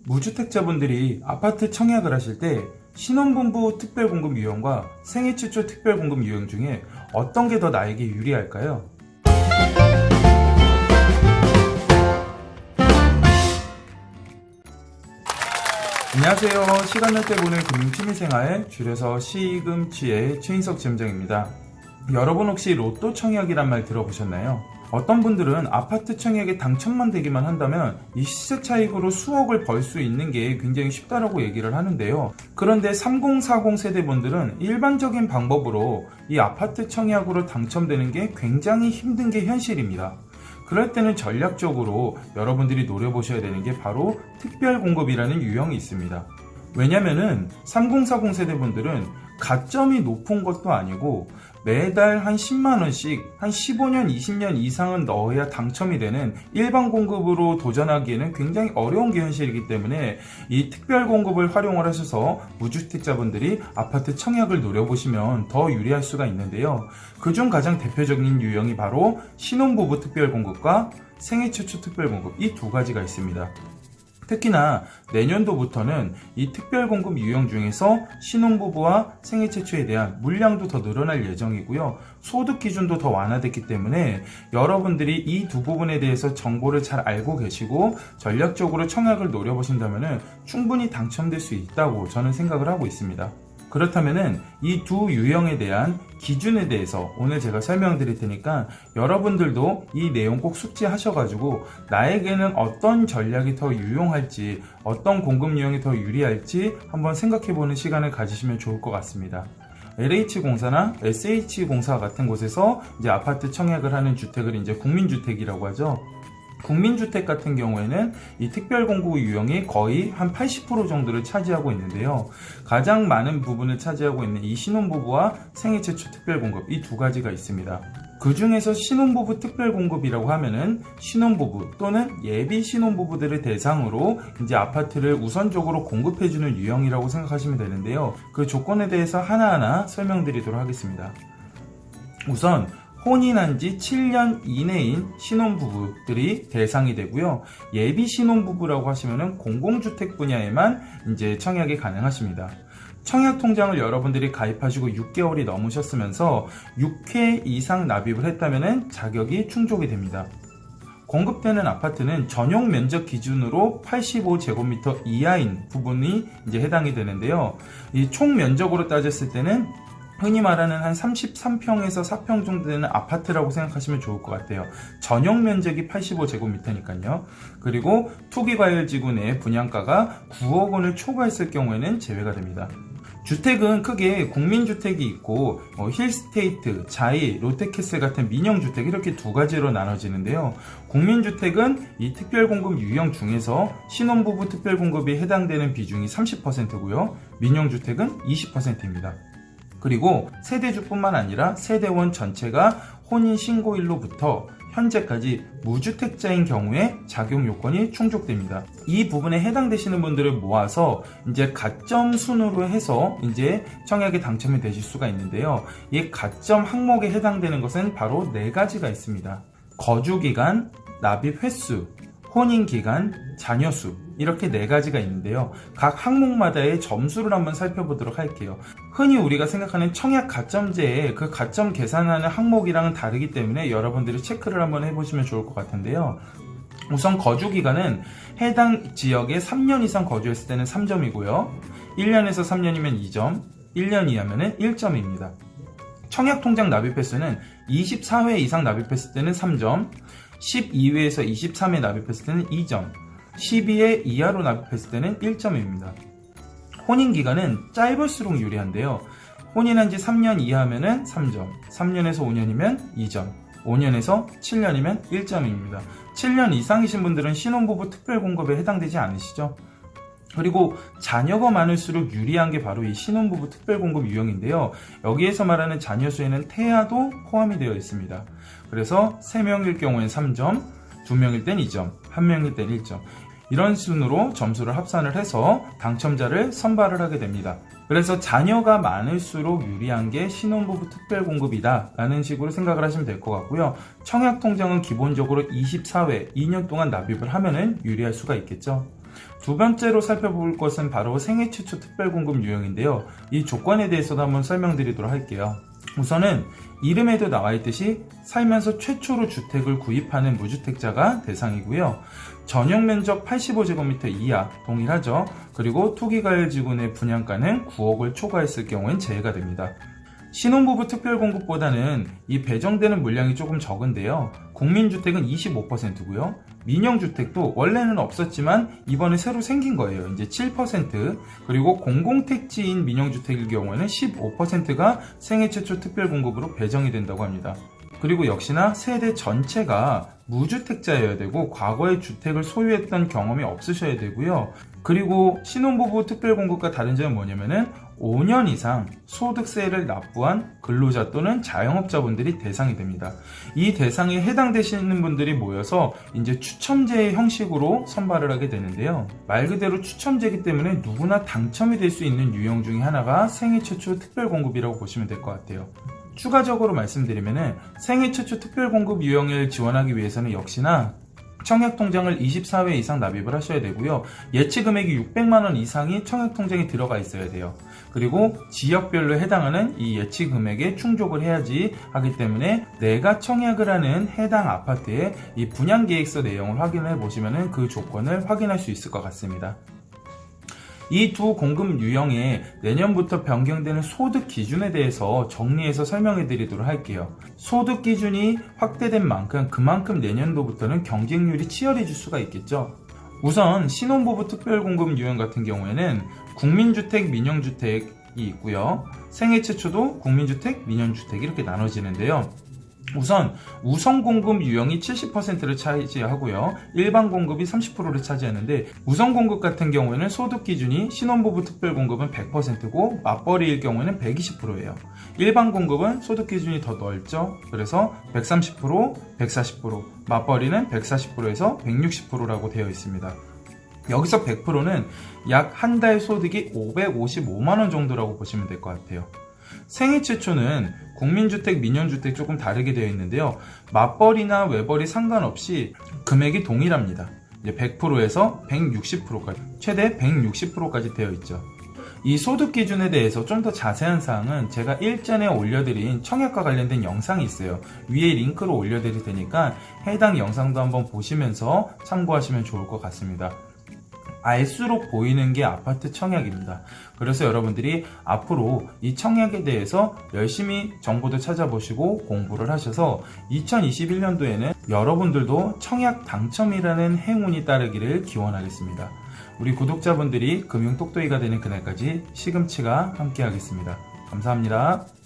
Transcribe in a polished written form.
무주택자분들이 아파트 청약을 하실 때 신혼부부 특별공급 유형과 생애 최초 특별공급 유형 중에 어떤 게 더 나에게 유리할까요? 안녕하세요. 시간 날 때 보는 금융 취미생활, 줄여서 시금치의 최인석 지점장입니다. 여러분 혹시 로또 청약이란 말 들어보셨나요? 어떤 분들은 아파트 청약에 당첨만 되기만 한다면 이 시세 차익으로 수억을 벌 수 있는 게 굉장히 쉽다라고 얘기를 하는데요. 그런데 3040 세대분들은 일반적인 방법으로 이 아파트 청약으로 당첨되는 게 굉장히 힘든 게 현실입니다. 그럴 때는 전략적으로 여러분들이 노려보셔야 되는 게 바로 특별공급이라는 유형이 있습니다. 왜냐면은 3040 세대분들은 가점이 높은 것도 아니고 매달 한 10만원씩 한 15년, 20년 이상은 넣어야 당첨이 되는 일반 공급으로 도전하기에는 굉장히 어려운 게 현실이기 때문에 이 특별 공급을 활용을 하셔서 무주택자분들이 아파트 청약을 노려보시면 더 유리할 수가 있는데요. 그중 가장 대표적인 유형이 바로 신혼부부 특별 공급과 생애 최초 특별 공급, 이 두 가지가 있습니다. 특히나 내년도부터는 이 특별공급 유형 중에서 신혼부부와 생애 최초에 대한 물량도 더 늘어날 예정이고요. 소득 기준도 더 완화됐기 때문에 여러분들이 이 두 부분에 대해서 정보를 잘 알고 계시고 전략적으로 청약을 노려보신다면 충분히 당첨될 수 있다고 저는 생각을 하고 있습니다. 그렇다면은 이 두 유형에 대한 기준에 대해서 오늘 제가 설명드릴 테니까 여러분들도 이 내용 꼭 숙지하셔가지고 나에게는 어떤 전략이 더 유용할지, 어떤 공급 유형이 더 유리할지 한번 생각해보는 시간을 가지시면 좋을 것 같습니다. LH공사나 SH공사 같은 곳에서 이제 아파트 청약을 하는 주택을 이제 국민주택이라고 하죠. 국민주택 같은 경우에는 이 특별공급 유형이 거의 한 80% 정도를 차지하고 있는데요. 가장 많은 부분을 차지하고 있는 이 신혼부부와 생애 최초 특별공급, 이 두 가지가 있습니다. 그 중에서 신혼부부 특별공급이라고 하면은 신혼부부 또는 예비 신혼부부들을 대상으로 이제 아파트를 우선적으로 공급해주는 유형이라고 생각하시면 되는데요. 그 조건에 대해서 하나하나 설명드리도록 하겠습니다. 우선 혼인한 지 7년 이내인 신혼부부들이 대상이 되고요. 예비 신혼부부라고 하시면은 공공주택 분야에만 이제 청약이 가능하십니다. 청약통장을 여러분들이 가입하시고 6개월이 넘으셨으면서 6회 이상 납입을 했다면은 자격이 충족이 됩니다. 공급되는 아파트는 전용 면적 기준으로 85제곱미터 이하인 부분이 이제 해당이 되는데요. 이 총 면적으로 따졌을 때는 흔히 말하는 한 33평에서 4평 정도 되는 아파트라고 생각하시면 좋을 것 같아요. 전용 면적이 85제곱미터니까요. 그리고 투기과열지구 내 분양가가 9억 원을 초과했을 경우에는 제외가 됩니다. 주택은 크게 국민주택이 있고 힐스테이트, 자이, 롯데캐슬 같은 민영주택 이렇게 두 가지로 나눠지는데요. 국민주택은 이 특별공급 유형 중에서 신혼부부 특별공급이 해당되는 비중이 30%고요. 민영주택은 20%입니다. 그리고 세대주뿐만 아니라 세대원 전체가 혼인신고일로부터 현재까지 무주택자인 경우에 자격 요건이 충족됩니다. 이 부분에 해당되시는 분들을 모아서 이제 가점 순으로 해서 이제 청약에 당첨이 되실 수가 있는데요. 이 가점 항목에 해당되는 것은 바로 4가지가 있습니다. 거주기간, 납입 횟수, 혼인기간, 자녀수, 이렇게 4가지가 있는데요. 각 항목마다의 점수를 한번 살펴보도록 할게요. 흔히 우리가 생각하는 청약 가점제의 그 가점 계산하는 항목이랑은 다르기 때문에 여러분들이 체크를 한번 해보시면 좋을 것 같은데요. 우선 거주기간은 해당 지역에 3년 이상 거주했을 때는 3점이고요. 1년에서 3년이면 2점, 1년 이하면 1점입니다. 청약통장 납입 횟수는 24회 이상 납입했을 때는 3점, 12회에서 23회 납입했을 때는 2점, 12회 이하로 납입했을 때는 1점입니다. 혼인기간은 짧을수록 유리한데요. 혼인한 지 3년 이하면 3점, 3년에서 5년이면 2점, 5년에서 7년이면 1점입니다. 7년 이상이신 분들은 신혼부부 특별공급에 해당되지 않으시죠? 그리고 자녀가 많을수록 유리한 게 바로 이 신혼부부 특별공급 유형인데요. 여기에서 말하는 자녀 수에는 태아도 포함이 되어 있습니다. 그래서 3명일 경우엔 3점, 2명일 땐 2점, 1명일 땐 1점. 이런 순으로 점수를 합산을 해서 당첨자를 선발을 하게 됩니다. 그래서 자녀가 많을수록 유리한 게 신혼부부 특별공급이다 라는 식으로 생각을 하시면 될 것 같고요. 청약통장은 기본적으로 24회 2년 동안 납입을 하면은 유리할 수가 있겠죠. 두 번째로 살펴볼 것은 바로 생애 최초 특별공급 유형인데요. 이 조건에 대해서도 한번 설명드리도록 할게요. 우선은 이름에도 나와 있듯이 살면서 최초로 주택을 구입하는 무주택자가 대상이고요. 전용 면적 85제곱미터 이하 동일하죠. 그리고 투기가열지구내 분양가는 9억을 초과했을 경우엔 제외가 됩니다. 신혼부부 특별공급보다는 이 배정되는 물량이 조금 적은데요. 국민주택은 25%고요. 민영주택도 원래는 없었지만 이번에 새로 생긴 거예요. 이제 7%, 그리고 공공택지인 민영주택일 경우에는 15%가 생애 최초 특별공급으로 배정이 된다고 합니다. 그리고 역시나 세대 전체가 무주택자여야 되고 과거에 주택을 소유했던 경험이 없으셔야 되고요. 그리고 신혼부부 특별공급과 다른 점은 뭐냐면은 5년 이상 소득세를 납부한 근로자 또는 자영업자분들이 대상이 됩니다. 이 대상에 해당되시는 분들이 모여서 이제 추첨제 형식으로 선발을 하게 되는데요. 말 그대로 추첨제이기 때문에 누구나 당첨이 될 수 있는 유형 중에 하나가 생애 최초 특별공급이라고 보시면 될 것 같아요. 추가적으로 말씀드리면은 생애 최초 특별공급 유형을 지원하기 위해서는 역시나 청약통장을 24회 이상 납입을 하셔야 되고요. 예치 금액이 600만원 이상이 청약통장에 들어가 있어야 돼요. 그리고 지역별로 해당하는 이 예치 금액에 충족을 해야지 하기 때문에 내가 청약을 하는 해당 아파트의 이 분양계획서 내용을 확인해 보시면 그 조건을 확인할 수 있을 것 같습니다. 이 두 공급 유형의 내년부터 변경되는 소득 기준에 대해서 정리해서 설명해 드리도록 할게요. 소득 기준이 확대된 만큼 그만큼 내년도부터는 경쟁률이 치열해질 수가 있겠죠. 우선 신혼부부 특별공급 유형 같은 경우에는 국민주택, 민영주택이 있고요. 생애 최초도 국민주택, 민영주택 이렇게 나눠지는데요. 우선 우선 공급 유형이 70%를 차지하고요. 일반 공급이 30%를 차지하는데 우선 공급 같은 경우에는 소득 기준이 신혼부부 특별공급은 100%고 맞벌이일 경우에는 120%예요. 일반 공급은 소득 기준이 더 넓죠. 그래서 130%, 140%, 맞벌이는 140%에서 160%라고 되어 있습니다. 여기서 100%는 약 한 달 소득이 555만원 정도라고 보시면 될 것 같아요. 생애 최초는 국민주택, 민영주택 조금 다르게 되어 있는데요. 맞벌이나 외벌이 상관없이 금액이 동일합니다. 이제 100%에서 160%까지, 최대 160%까지 되어 있죠. 이 소득 기준에 대해서 좀 더 자세한 사항은 제가 일전에 올려드린 청약과 관련된 영상이 있어요. 위에 링크로 올려드릴 테니까 해당 영상도 한번 보시면서 참고하시면 좋을 것 같습니다. 알수록 보이는 게 아파트 청약입니다. 그래서 여러분들이 앞으로 이 청약에 대해서 열심히 정보도 찾아보시고 공부를 하셔서 2021년도에는 여러분들도 청약 당첨이라는 행운이 따르기를 기원하겠습니다. 우리 구독자분들이 금융 똑똑이가 되는 그날까지 시금치가 함께 하겠습니다. 감사합니다.